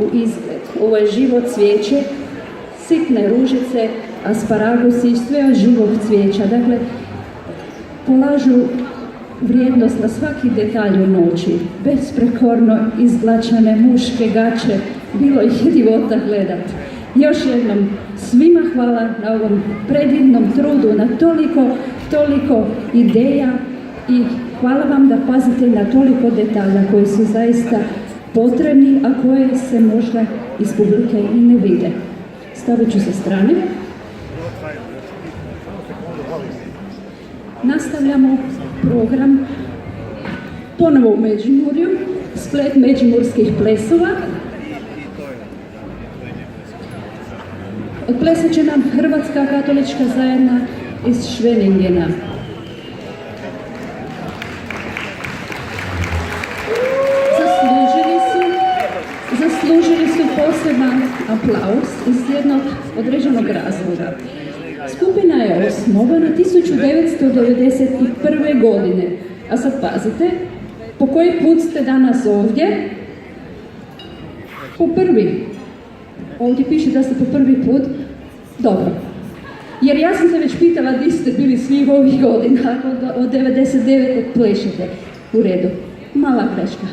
u izgled. Ovo je živo cvijeće, sitne ružice, asparagusi i sve od živog cvijeća. Dakle, polažu vrijednost na svaki detalj u noći. Besprekorno izglačane muške gaće, bilo ih je divota gledat. Još jednom svima hvala na ovom predivnom trudu, na toliko ideja i hvala vam da pazite na toliko detalja koji su zaista potrebni, a koje se možda iz publike i ne vide. Stavit ću sa strane. Nastavljamo program ponovo u Međimurju, splet međimurskih plesova. Odplesat će nam Hrvatska katolička zajedna iz Šveningena. Zaslužili su poseban aplauz iz jednog određenog razloga. Skupina je osnovana 1991. godine. A sad pazite, po koji put ste danas ovdje? Po prvi. Ovdje piše da ste po prvi put. Dobro. Jer ja sam se već pitala di ste bili svih ovih godina, ako od 99. plešete. U redu. Mala greška.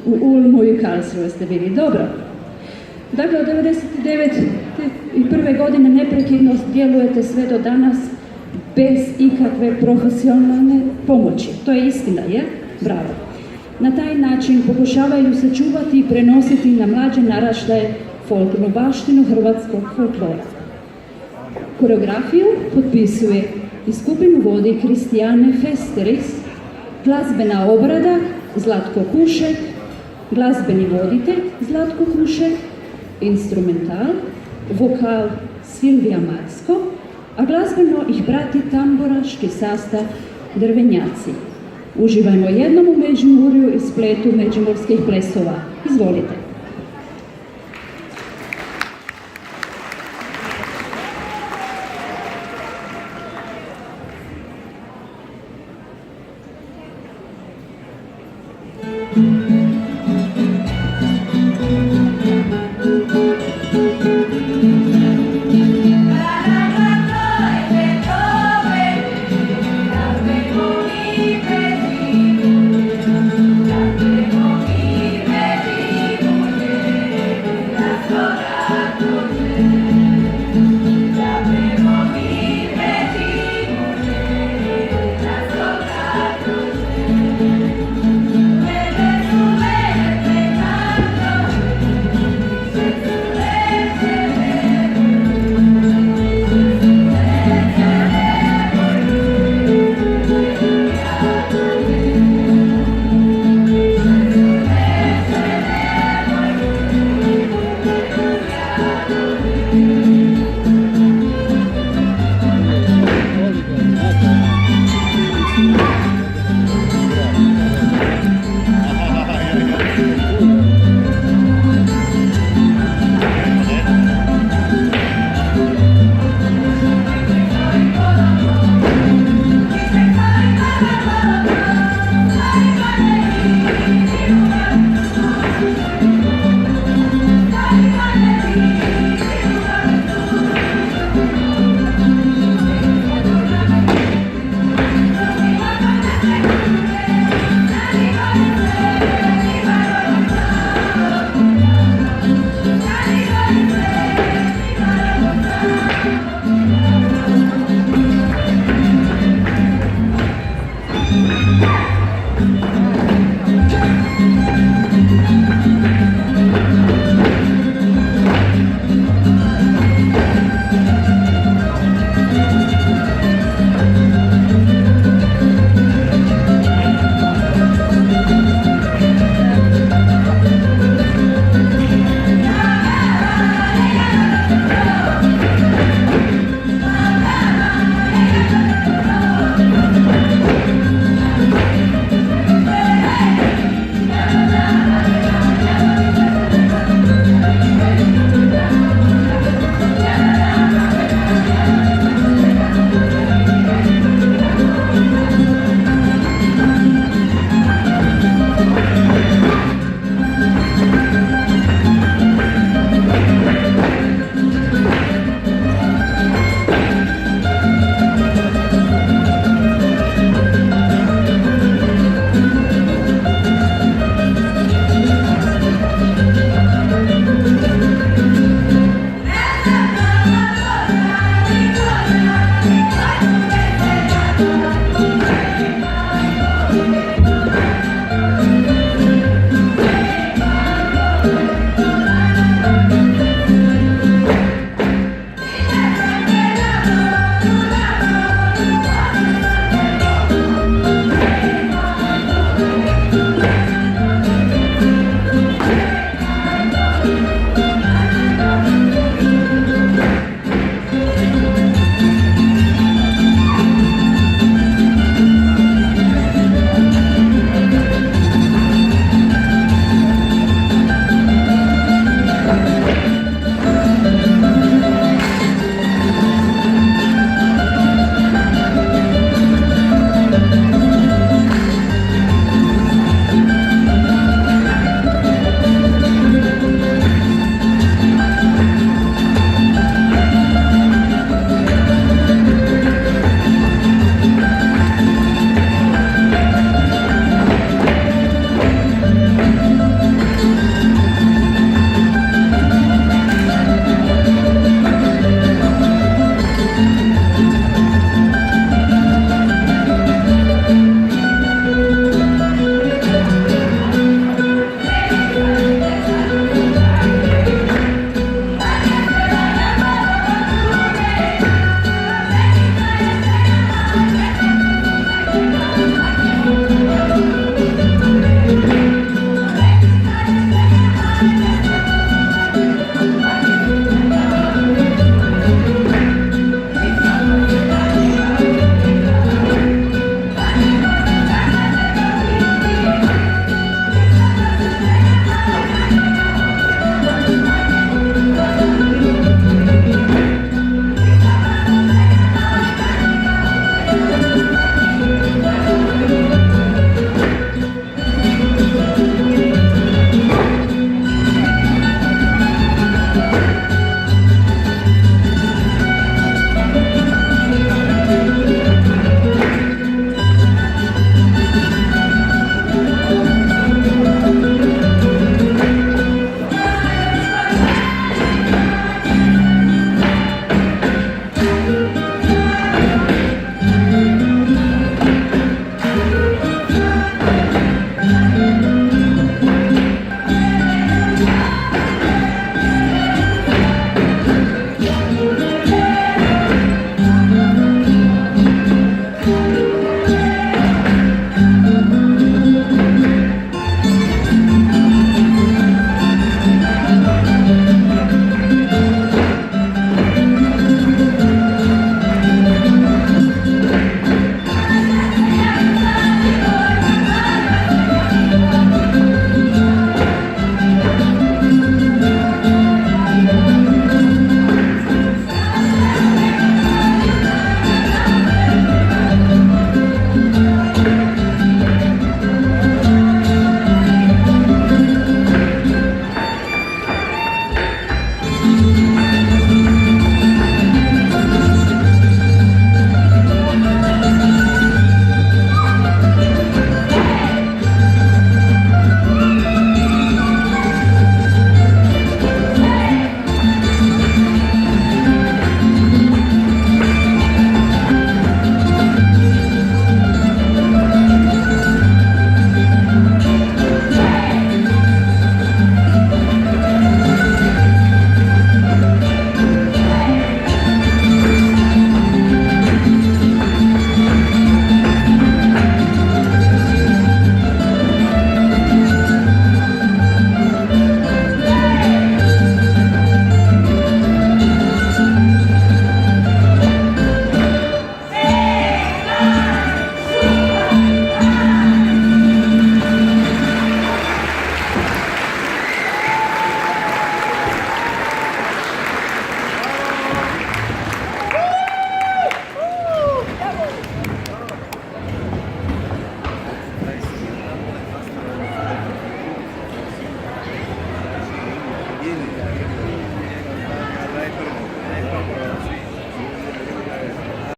U Ulmu i Karlsruhe ste bili. Dobro. Dakle, od 1991. godine neprekidno djelujete sve do danas bez ikakve profesionalne pomoći. To je istina, je? Bravo. Na taj način pokušavaju sačuvati i prenositi na mlađe naraštaje folklornu baštinu hrvatskog folklora. Koreografiju potpisuje i skupinu vodi Kristijane Festeris, glazbena obrada Zlatko Kušek, glazbeni voditelj Zlatko Kušek, instrumental, vokal Silvija Marsko, a glazbeno ih prati tamburaški sastav Drvenjaci. Uživajmo jednom u Međimurju i spletu međimurskih plesova. Izvolite.